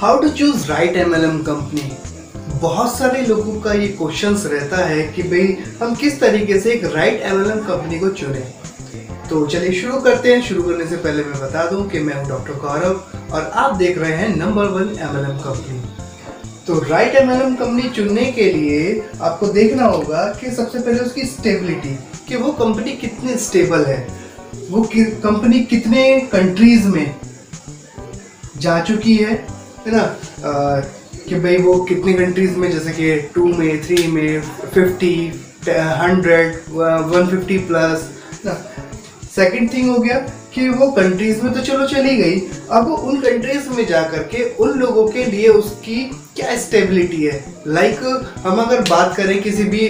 How to choose right MLM company. बहुत सारे लोगों का ये क्वेश्चंस रहता है कि भाई हम किस तरीके से एक राइट एमएलएम कंपनी को चुनें। तो चलिए शुरू करते हैं। शुरू करने से पहले मैं बता दूं कि मैं हूं डॉक्टर गौरव और आप देख रहे हैं नंबर 1 एमएलएम कंपनी। तो राइट एमएलएम कंपनी चुनने के लिए आपको देखना होगा कि सबसे पहले उसकी स्टेबिलिटी, कि वो कंपनी कितनी स्टेबल है, वो कंपनी कितने कंट्रीज में जा चुकी है ना, कि भाई वो कितनी कंट्रीज में, जैसे कि 2 में, 3 में, 50, 100, 150 प्लस ना। सेकंड थिंग हो गया कि वो कंट्रीज में तो चलो चली गई, अब वो उन कंट्रीज में जा करके उन लोगों के लिए उसकी क्या स्टेबिलिटी है। लाइक हम अगर बात करें किसी भी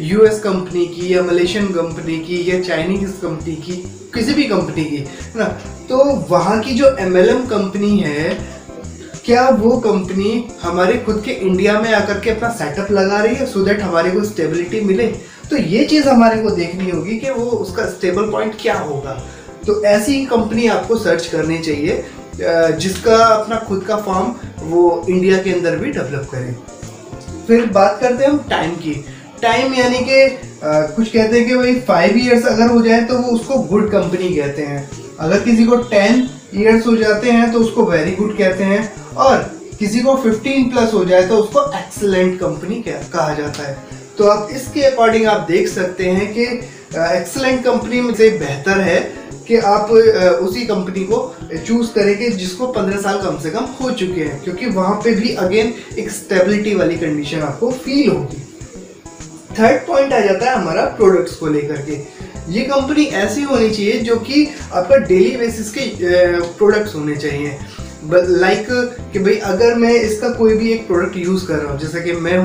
यूएस कंपनी की या मलेशियन कंपनी की या चाइनीज कंपनी की, किसी भी कंपनी की ना, तो वहाँ की जो एमएलएम कंपनी है, क्या वो कंपनी हमारे खुद के इंडिया में आकर के अपना सेटअप लगा रही है सो दैट हमारे को स्टेबिलिटी मिले। तो ये चीज़ हमारे को देखनी होगी कि वो उसका स्टेबल पॉइंट क्या होगा। तो ऐसी कंपनी आपको सर्च करनी चाहिए जिसका अपना खुद का फॉर्म वो इंडिया के अंदर भी डेवलप करे। फिर बात करते हैं हम टाइम की। टाइम यानी कि कुछ कहते हैं कि भाई 5 ईयर्स अगर हो जाए तो वो उसको गुड कंपनी कहते हैं। अगर किसी को 10 ईयर्स हो जाते हैं तो उसको वेरी गुड कहते हैं, और किसी को 15 प्लस हो जाए तो उसको एक्सीलेंट कंपनी कहा जाता है। तो आप इसके अकॉर्डिंग आप देख सकते हैं कि एक्सीलेंट कंपनी में से बेहतर है कि आप उसी कंपनी को चूज करेंगे जिसको 15 साल कम से कम हो चुके हैं, क्योंकि वहां पे भी अगेन एक स्टेबिलिटी वाली कंडीशन आपको फील होगी। थर्ड पॉइंट आ जाता है हमारा प्रोडक्ट्स को लेकर के। ये कंपनी ऐसी होनी चाहिए जो कि आपका डेली बेसिस के प्रोडक्ट्स होने चाहिए। लाइक कि भाई अगर मैं इसका कोई भी एक प्रोडक्ट यूज़ कर रहा हूँ, जैसे कि मैं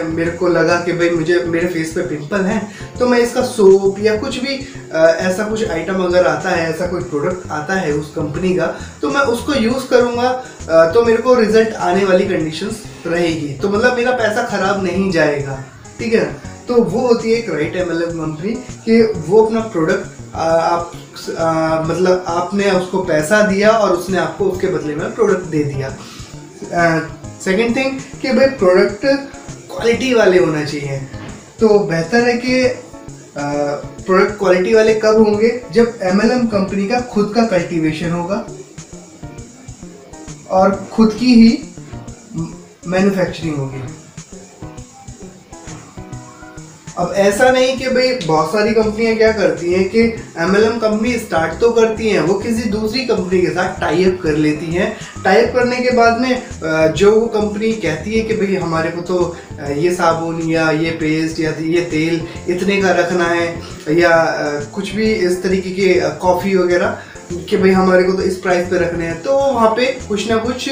मेरे को लगा कि भाई मेरे फेस पे पिंपल है, तो मैं इसका सोप या कुछ भी ऐसा कुछ आइटम अगर आता है, ऐसा कोई प्रोडक्ट आता है उस कंपनी का, तो मैं उसको यूज़ करूँगा तो मेरे को रिजल्ट आने वाली कंडीशंस रहेगी। तो मतलब मेरा पैसा खराब नहीं जाएगा, ठीक है। तो वो होती है एक राइट एमएलएम कंपनी कि वो अपना प्रोडक्ट मतलब आपने उसको पैसा दिया और उसने आपको उसके बदले में प्रोडक्ट दे दिया। सेकंड थिंग कि भाई प्रोडक्ट क्वालिटी वाले होना चाहिए। तो बेहतर है कि प्रोडक्ट क्वालिटी वाले कब होंगे, जब एमएलएम कंपनी का खुद का कल्टीवेशन होगा और खुद की ही मैन्युफैक्चरिंग होगी। अब ऐसा नहीं कि भाई बहुत सारी कंपनियां क्या करती हैं कि एमएलएम कंपनी स्टार्ट तो करती हैं, वो किसी दूसरी कंपनी के साथ टाई अप कर लेती हैं। टाई अप करने के बाद में जो वो कंपनी कहती है कि भाई हमारे को तो ये साबुन या ये पेस्ट या ये तेल इतने का रखना है, या कुछ भी इस तरीके के कॉफ़ी वगैरह कि भाई हमारे को तो इस प्राइस पे रखने हैं, तो वहाँ पे कुछ ना कुछ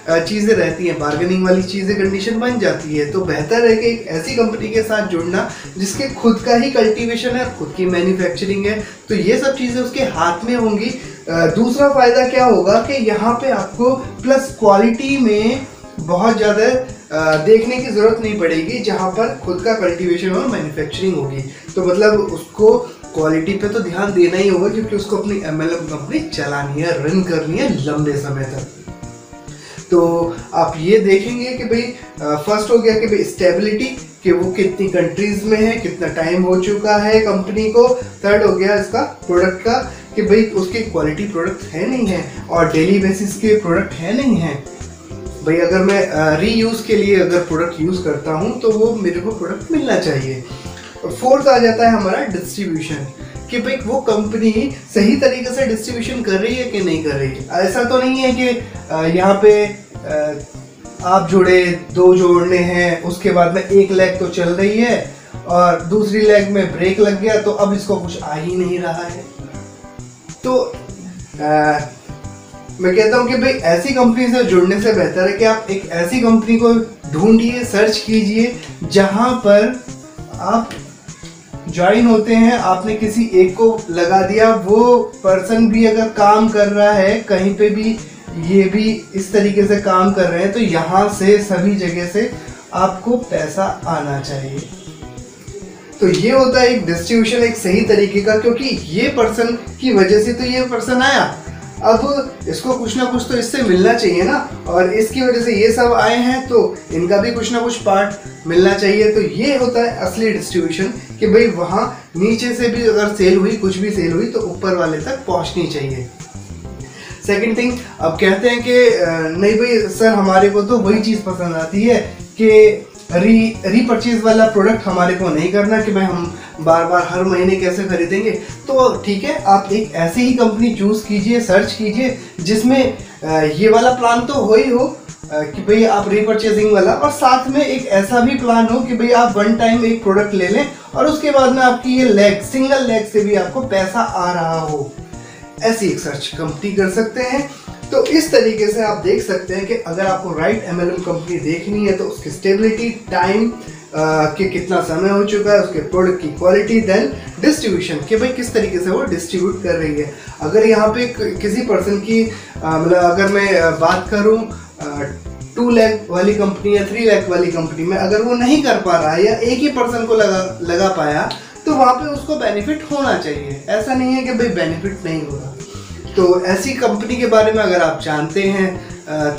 चीज़ें रहती हैं, बार्गेनिंग वाली चीज़ें, कंडीशन बन जाती है। तो बेहतर है कि एक ऐसी कंपनी के साथ जुड़ना जिसके खुद का ही कल्टीवेशन है, खुद की मैन्युफैक्चरिंग है, तो ये सब चीज़ें उसके हाथ में होंगी। दूसरा फ़ायदा क्या होगा कि यहाँ पे आपको प्लस क्वालिटी में बहुत ज़्यादा देखने की ज़रूरत नहीं पड़ेगी, जहाँ पर खुद का कल्टीवेशन और मैन्युफैक्चरिंग होगी। तो मतलब उसको क्वालिटी पे तो ध्यान देना ही होगा, क्योंकि उसको अपनी एमएलएम कंपनी चलानी है, रन करनी है लंबे समय तक। तो आप ये देखेंगे कि भाई फर्स्ट हो गया कि भाई स्टेबिलिटी, कि वो कितनी कंट्रीज में है, कितना टाइम हो चुका है कंपनी को। थर्ड हो गया इसका प्रोडक्ट का, कि भाई उसके क्वालिटी प्रोडक्ट है नहीं है और डेली बेसिस के प्रोडक्ट है नहीं है। भाई अगर मैं रीयूज़ के लिए अगर प्रोडक्ट यूज़ करता हूँ तो वो मेरे को प्रोडक्ट मिलना चाहिए। फोर्थ आ जाता है हमारा डिस्ट्रीब्यूशन, कि भाई वो कंपनी सही तरीके से डिस्ट्रीब्यूशन कर रही है कि नहीं कर रही है। ऐसा तो नहीं है कि यहाँ पे आप जुड़े, 2 जोड़ने हैं, उसके बाद में एक लेग तो चल रही है और दूसरी लेग में ब्रेक लग गया तो अब इसको कुछ आ ही नहीं रहा है। तो मैं कहता हूँ कि भाई ऐसी कंपनी से जुड़ने से बेहतर है कि आप एक ऐसी कंपनी को ढूंढिए, सर्च कीजिए, जहाँ पर आप ज्वाइन होते हैं, आपने किसी एक को लगा दिया, वो पर्सन भी अगर काम कर रहा है कहीं पे भी, ये भी इस तरीके से काम कर रहे हैं, तो यहाँ से सभी जगह से आपको पैसा आना चाहिए। तो ये होता है एक डिस्ट्रीब्यूशन एक सही तरीके का, क्योंकि ये पर्सन की वजह से तो ये पर्सन आया, अब इसको कुछ ना कुछ तो इससे मिलना चाहिए ना, और इसकी वजह से ये सब आए हैं तो इनका भी कुछ ना कुछ पार्ट मिलना चाहिए। तो ये होता है असली डिस्ट्रीब्यूशन कि भाई वहाँ नीचे से भी अगर सेल हुई, कुछ भी सेल हुई तो ऊपर वाले तक पहुँचनी चाहिए। सेकंड थिंग, अब कहते हैं कि नहीं भाई सर हमारे को तो वही चीज़ पसंद आती है कि रीपरचेज वाला प्रोडक्ट हमारे को नहीं करना, कि भाई हम बार बार हर महीने कैसे खरीदेंगे। तो ठीक है, आप एक ऐसी ही कंपनी चूज़ कीजिए, सर्च कीजिए जिसमें ये वाला प्लान तो हो ही हो कि भाई आप रीपरचेजिंग वाला, और साथ में एक ऐसा भी प्लान हो कि भाई आप वन टाइम एक प्रोडक्ट ले लें और उसके बाद में आपकी ये सिंगल लेग से भी आपको पैसा आ रहा हो। ऐसी एक सर्च कंपनी कर सकते हैं। तो इस तरीके से आप देख सकते हैं कि अगर आपको राइट MLM कंपनी देखनी है तो उसकी स्टेबिलिटी, टाइम कि कितना समय हो चुका है, उसके प्रोडक्ट की क्वालिटी, देन डिस्ट्रीब्यूशन कि भाई किस तरीके से वो डिस्ट्रीब्यूट कर रही है। अगर यहाँ पे किसी पर्सन की मतलब अगर मैं बात करूँ 2 लाख वाली कंपनी या 3 लाख वाली कंपनी में, अगर वो नहीं कर पा रहा है या एक ही पर्सन को लगा पाया, तो वहाँ पे उसको बेनिफिट होना चाहिए। ऐसा नहीं है कि भाई बेनिफिट नहीं हो रहा। तो ऐसी कंपनी के बारे में अगर आप जानते हैं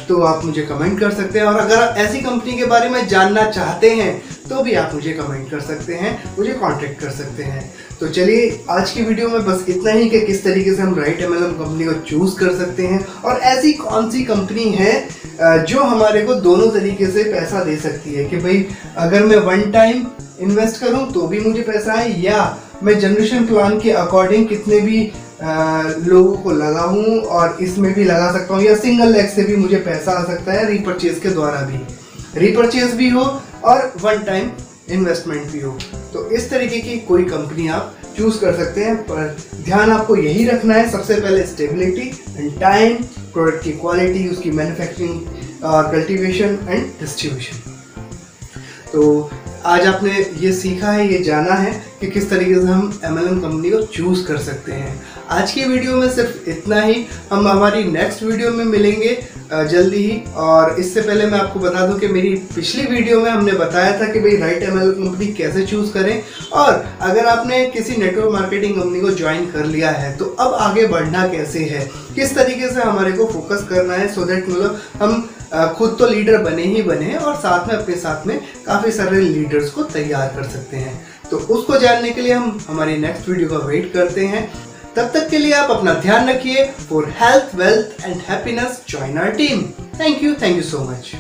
तो आप मुझे कमेंट कर सकते हैं, और अगर आप ऐसी कंपनी के बारे में जानना चाहते हैं तो भी आप मुझे कमेंट कर सकते हैं, मुझे कांटेक्ट कर सकते हैं। तो चलिए आज की वीडियो में बस इतना ही कि किस तरीके से हम राइट MLM कंपनी को चूज़ कर सकते हैं, और ऐसी कौन सी कंपनी है जो हमारे को दोनों तरीके से पैसा दे सकती है कि भाई अगर मैं वन टाइम इन्वेस्ट करूं तो भी मुझे पैसा है, या मैं जनरेशन प्लान के अकॉर्डिंग कितने भी लोगों को लगाऊं और इसमें भी लगा सकता हूं, या सिंगल लेग से भी मुझे पैसा आ सकता है, रीपरचेज के द्वारा भी, रीपरचेज भी हो और वन टाइम इन्वेस्टमेंट भी हो। तो इस तरीके की कोई कंपनी आप चूज कर सकते हैं, पर ध्यान आपको यही रखना है सबसे पहले स्टेबिलिटी एंड टाइम, प्रोडक्ट की क्वालिटी, उसकी मैन्युफैक्चरिंग और कल्टीवेशन एंड डिस्ट्रीब्यूशन। तो आज आपने ये सीखा है, ये जाना है कि किस तरीके से हम MLM कंपनी को चूज़ कर सकते हैं। आज की वीडियो में सिर्फ इतना ही। हम हमारी नेक्स्ट वीडियो में मिलेंगे जल्दी ही। और इससे पहले मैं आपको बता दूं कि मेरी पिछली वीडियो में हमने बताया था कि भाई राइट MLM कंपनी कैसे चूज़ करें, और अगर आपने किसी नेटवर्क मार्केटिंग कंपनी को ज्वाइन कर लिया है तो अब आगे बढ़ना कैसे है, किस तरीके से हमारे को फोकस करना है, सो दैट मतलब हम खुद तो लीडर बने ही बने और साथ में अपने साथ में काफ़ी सारे लीडर्स को तैयार कर सकते हैं। तो उसको जानने के लिए हम हमारी नेक्स्ट वीडियो का वेट करते हैं। तब तक के लिए आप अपना ध्यान रखिए। For health, wealth and happiness join our team. Thank you so much.